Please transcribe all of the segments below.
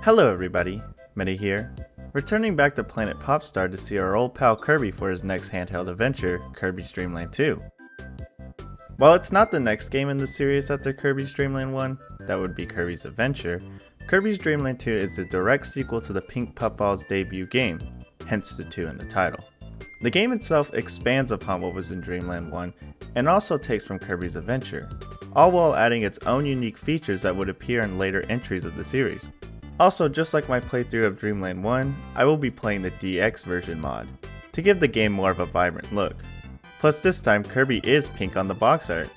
Hello everybody, Medi here, returning back to Planet Popstar to see our old pal Kirby for his next handheld adventure, Kirby's Dreamland 2. While it's not the next game in the series after Kirby's Dreamland 1, that would be Kirby's Adventure, Kirby's Dreamland 2 is a direct sequel to the Pink Puffball's debut game, hence the 2 in the title. The game itself expands upon what was in Dreamland 1 and also takes from Kirby's Adventure, all while adding its own unique features that would appear in later entries of the series. Also, just like my playthrough of Dreamland 1, I will be playing the DX version mod, to give the game more of a vibrant look. Plus this time Kirby is pink on the box art.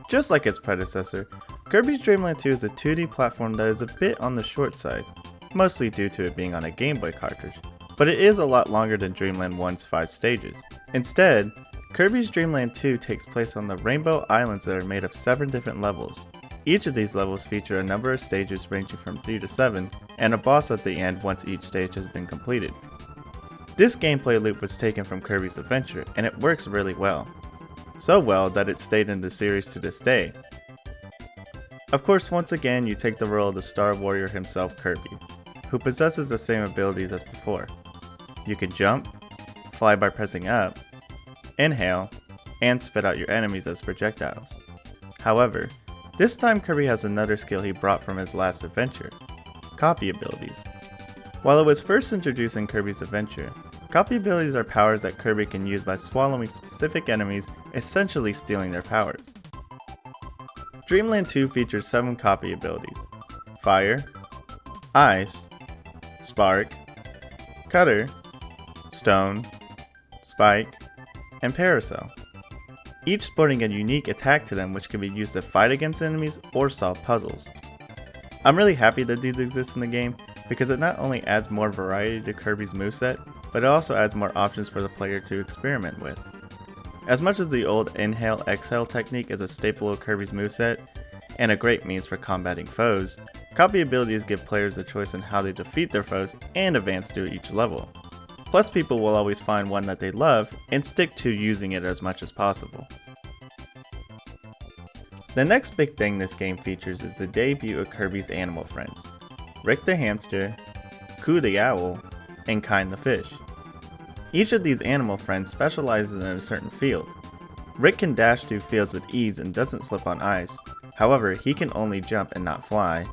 Just like its predecessor, Kirby's Dreamland 2 is a 2D platform that is a bit on the short side, mostly due to it being on a Game Boy cartridge, but it is a lot longer than Dreamland 1's 5 stages. Instead, Kirby's Dreamland 2 takes place on the Rainbow Islands that are made of 7 different levels. Each of these levels feature a number of stages ranging from 3 to 7, and a boss at the end once each stage has been completed. This gameplay loop was taken from Kirby's Adventure, and it works really well. So well that it stayed in the series to this day. Of course, once again you take the role of the Star Warrior himself, Kirby, who possesses the same abilities as before. You can jump, fly by pressing up, inhale, and spit out your enemies as projectiles. However, this time Kirby has another skill he brought from his last adventure, copy abilities. While it was first introduced in Kirby's Adventure, copy abilities are powers that Kirby can use by swallowing specific enemies, essentially stealing their powers. Dreamland 2 features 7 copy abilities: Fire, Ice, Spark, Cutter, Stone, Spike, and Parasol, each sporting a unique attack to them which can be used to fight against enemies or solve puzzles. I'm really happy that these exist in the game because it not only adds more variety to Kirby's moveset, but it also adds more options for the player to experiment with. As much as the old inhale-exhale technique is a staple of Kirby's moveset, and a great means for combating foes, copy abilities give players a choice in how they defeat their foes and advance through each level. Plus, people will always find one that they love and stick to using it as much as possible. The next big thing this game features is the debut of Kirby's animal friends, Rick the hamster, Coo the owl, and Kind the fish. Each of these animal friends specializes in a certain field. Rick can dash through fields with ease and doesn't slip on ice, however he can only jump and not fly.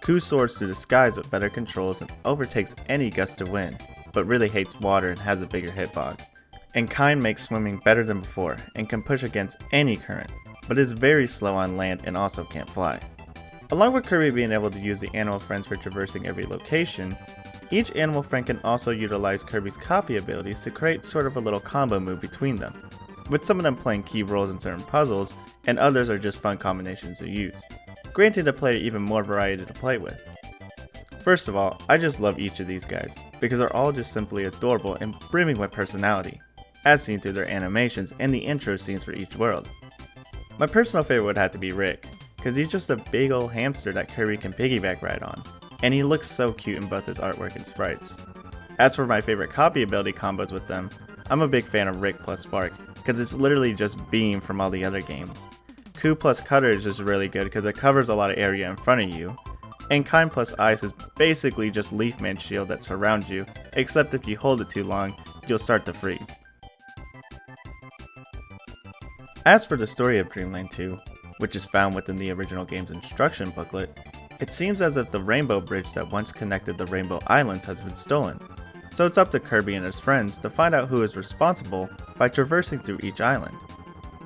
Coo soars through the skies with better controls and overtakes any gust of wind, but really hates water and has a bigger hitbox. And Kind makes swimming better than before and can push against any current, but is very slow on land and also can't fly. Along with Kirby being able to use the animal friends for traversing every location, each animal friend can also utilize Kirby's copy abilities to create sort of a little combo move between them, with some of them playing key roles in certain puzzles, and others are just fun combinations to use, granting the player even more variety to play with. First of all, I just love each of these guys, because they're all just simply adorable and brimming with personality, as seen through their animations and the intro scenes for each world. My personal favorite would have to be Rick, because he's just a big old hamster that Kirby can piggyback ride on, and he looks so cute in both his artwork and sprites. As for my favorite copy ability combos with them, I'm a big fan of Rick plus Spark, because it's literally just Beam from all the other games. Coo plus Cutter is just really good because it covers a lot of area in front of you, and Kind plus Ice is basically just Leafman's shield that surrounds you, except if you hold it too long, you'll start to freeze. As for the story of Dreamland 2, which is found within the original game's instruction booklet, it seems as if the rainbow bridge that once connected the Rainbow Islands has been stolen, so it's up to Kirby and his friends to find out who is responsible by traversing through each island.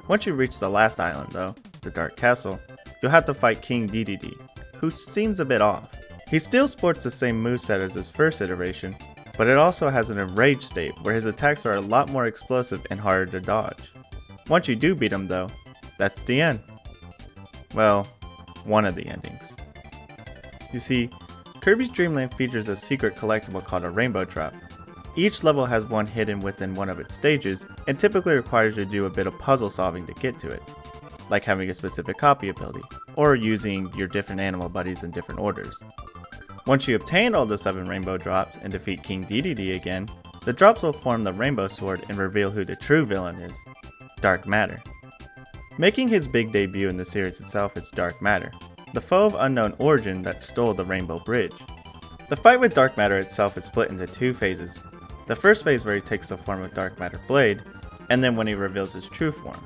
Once you reach the last island though, the Dark Castle, you'll have to fight King Dedede, who seems a bit off. He still sports the same moveset as his first iteration, but it also has an enraged state where his attacks are a lot more explosive and harder to dodge. Once you do beat him though, that's the end. Well, one of the endings. You see, Kirby's Dreamland features a secret collectible called a Rainbow Drop. Each level has one hidden within one of its stages, and typically requires you to do a bit of puzzle solving to get to it, like having a specific copy ability, or using your different animal buddies in different orders. Once you obtain all the 7 rainbow drops and defeat King Dedede again, The drops will form the rainbow sword and reveal who the true villain is, Dark Matter. Making his big debut in the series itself is Dark Matter, the foe of unknown origin that stole the Rainbow Bridge. The fight with Dark Matter itself is split into two phases. The first phase where he takes the form of Dark Matter Blade, and then when he reveals his true form.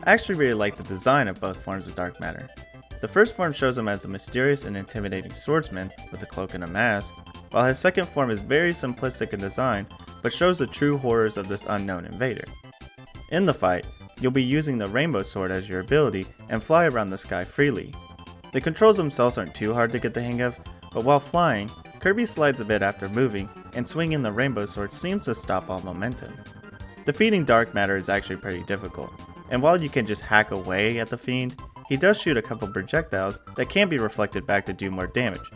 I actually really like the design of both forms of Dark Matter. The first form shows him as a mysterious and intimidating swordsman with a cloak and a mask, while his second form is very simplistic in design, but shows the true horrors of this unknown invader. In the fight, you'll be using the Rainbow Sword as your ability and fly around the sky freely. The controls themselves aren't too hard to get the hang of, but while flying, Kirby slides a bit after moving, and swinging the Rainbow Sword seems to stop all momentum. Defeating Dark Matter is actually pretty difficult, and while you can just hack away at the fiend, he does shoot a couple projectiles that can be reflected back to do more damage,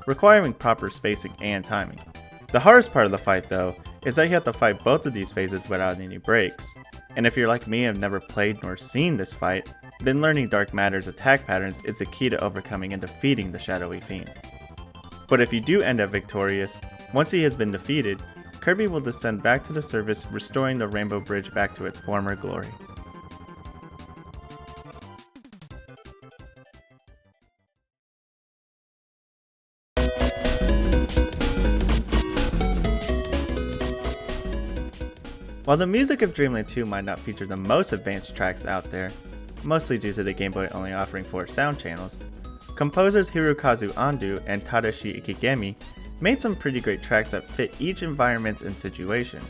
requiring proper spacing and timing. The hardest part of the fight though, is that you have to fight both of these phases without any breaks. And if you're like me and have never played nor seen this fight, then learning Dark Matter's attack patterns is the key to overcoming and defeating the shadowy fiend. But if you do end up victorious, once he has been defeated, Kirby will descend back to the surface, restoring the Rainbow Bridge back to its former glory. While the music of Dreamland 2 might not feature the most advanced tracks out there, mostly due to the Game Boy only offering 4 sound channels, composers Hirokazu Ando and Tadashi Ikigami made some pretty great tracks that fit each environment and situation.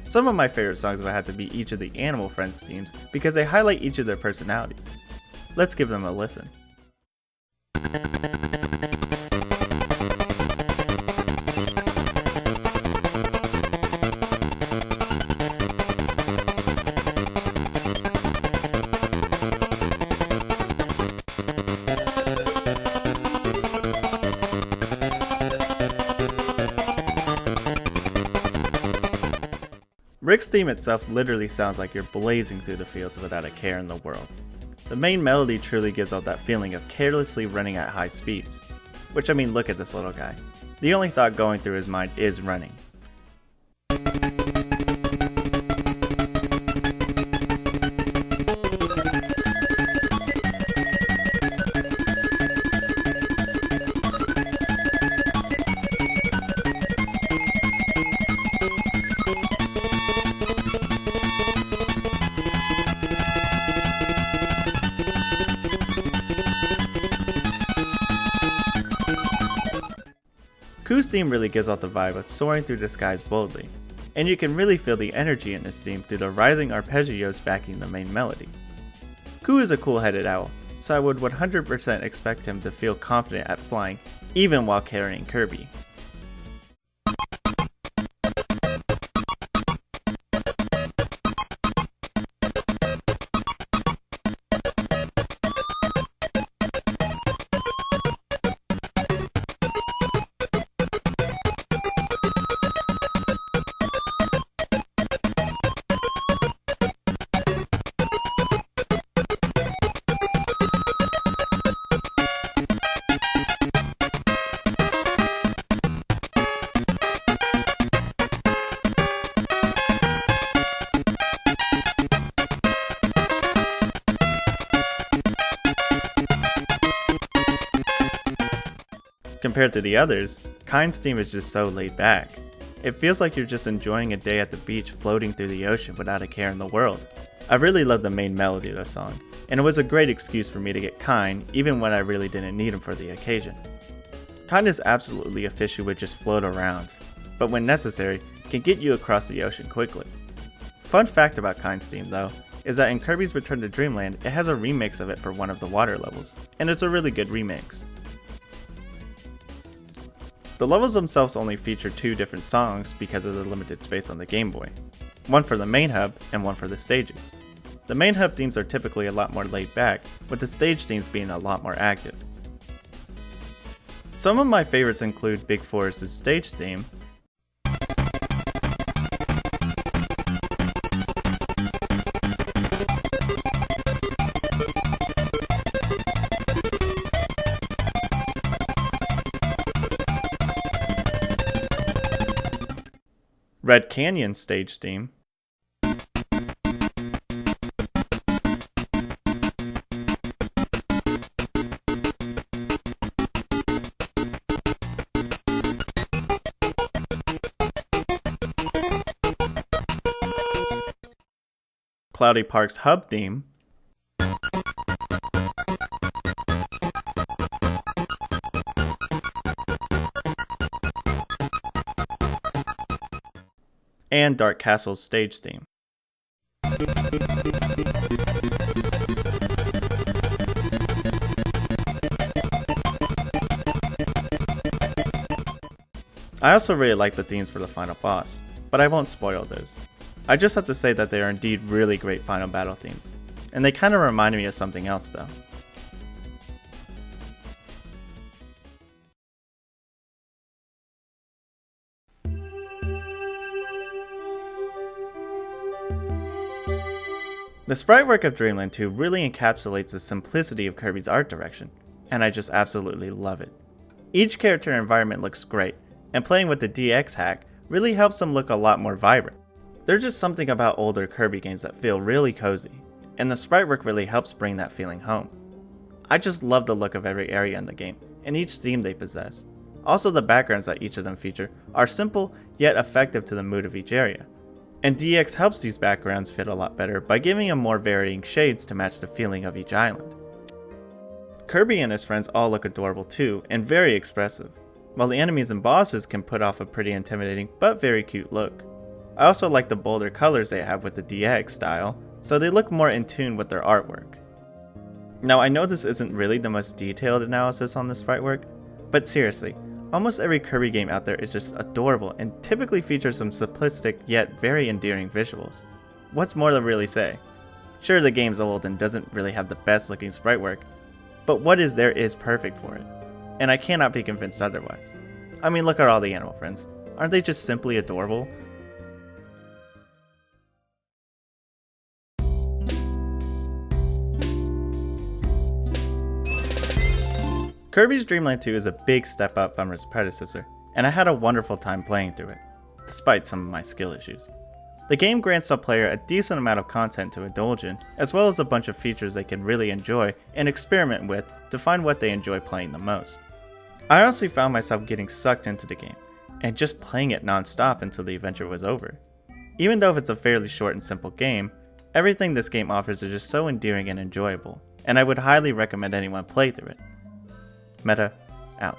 Some of my favorite songs would have to be each of the Animal Friends themes because they highlight each of their personalities. Let's give them a listen. Rick's theme itself literally sounds like you're blazing through the fields without a care in the world. The main melody truly gives off that feeling of carelessly running at high speeds. Which, I mean, look at this little guy. The only thought going through his mind is running. Ku's theme really gives off the vibe of soaring through the skies boldly, and you can really feel the energy in this theme through the rising arpeggios backing the main melody. Ku is a cool-headed owl, so I would 100% expect him to feel confident at flying, even while carrying Kirby. Compared to the others, Kind's theme is just so laid back. It feels like you're just enjoying a day at the beach floating through the ocean without a care in the world. I really love the main melody of the song, and it was a great excuse for me to get Kind even when I really didn't need him for the occasion. Kind is absolutely a fish who would just float around, but when necessary, can get you across the ocean quickly. Fun fact about Kind's theme though, is that in Kirby's Return to Dreamland, it has a remix of it for one of the water levels, and it's a really good remix. The levels themselves only feature 2 different songs because of the limited space on the Game Boy, one for the main hub and one for the stages. The main hub themes are typically a lot more laid back, with the stage themes being a lot more active. Some of my favorites include Big Forest's stage theme, Red Canyon stage theme, Cloudy Park's hub theme, and Dark Castle's stage theme. I also really like the themes for the final boss, but I won't spoil those. I just have to say that they are indeed really great final battle themes, and they kinda remind me of something else though. The sprite work of Dreamland 2 really encapsulates the simplicity of Kirby's art direction, and I just absolutely love it. Each character and environment looks great, and playing with the DX hack really helps them look a lot more vibrant. There's just something about older Kirby games that feel really cozy, and the sprite work really helps bring that feeling home. I just love the look of every area in the game, and each theme they possess. Also, the backgrounds that each of them feature are simple, yet effective to the mood of each area. And DX helps these backgrounds fit a lot better by giving them more varying shades to match the feeling of each island. Kirby and his friends all look adorable too, and very expressive, while the enemies and bosses can put off a pretty intimidating but very cute look. I also like the bolder colors they have with the DX style, so they look more in tune with their artwork. Now I know this isn't really the most detailed analysis on the sprite work, but seriously, almost every Kirby game out there is just adorable and typically features some simplistic yet very endearing visuals. What's more to really say? Sure, the game's old and doesn't really have the best looking sprite work, but what is there is perfect for it, and I cannot be convinced otherwise. I mean, look at all the animal friends. Aren't they just simply adorable? Kirby's Dreamland 2 is a big step up from its predecessor, and I had a wonderful time playing through it, despite some of my skill issues. The game grants the player a decent amount of content to indulge in, as well as a bunch of features they can really enjoy and experiment with to find what they enjoy playing the most. I honestly found myself getting sucked into the game, and just playing it non-stop until the adventure was over. Even though it's a fairly short and simple game, everything this game offers is just so endearing and enjoyable, and I would highly recommend anyone play through it. Meta, out.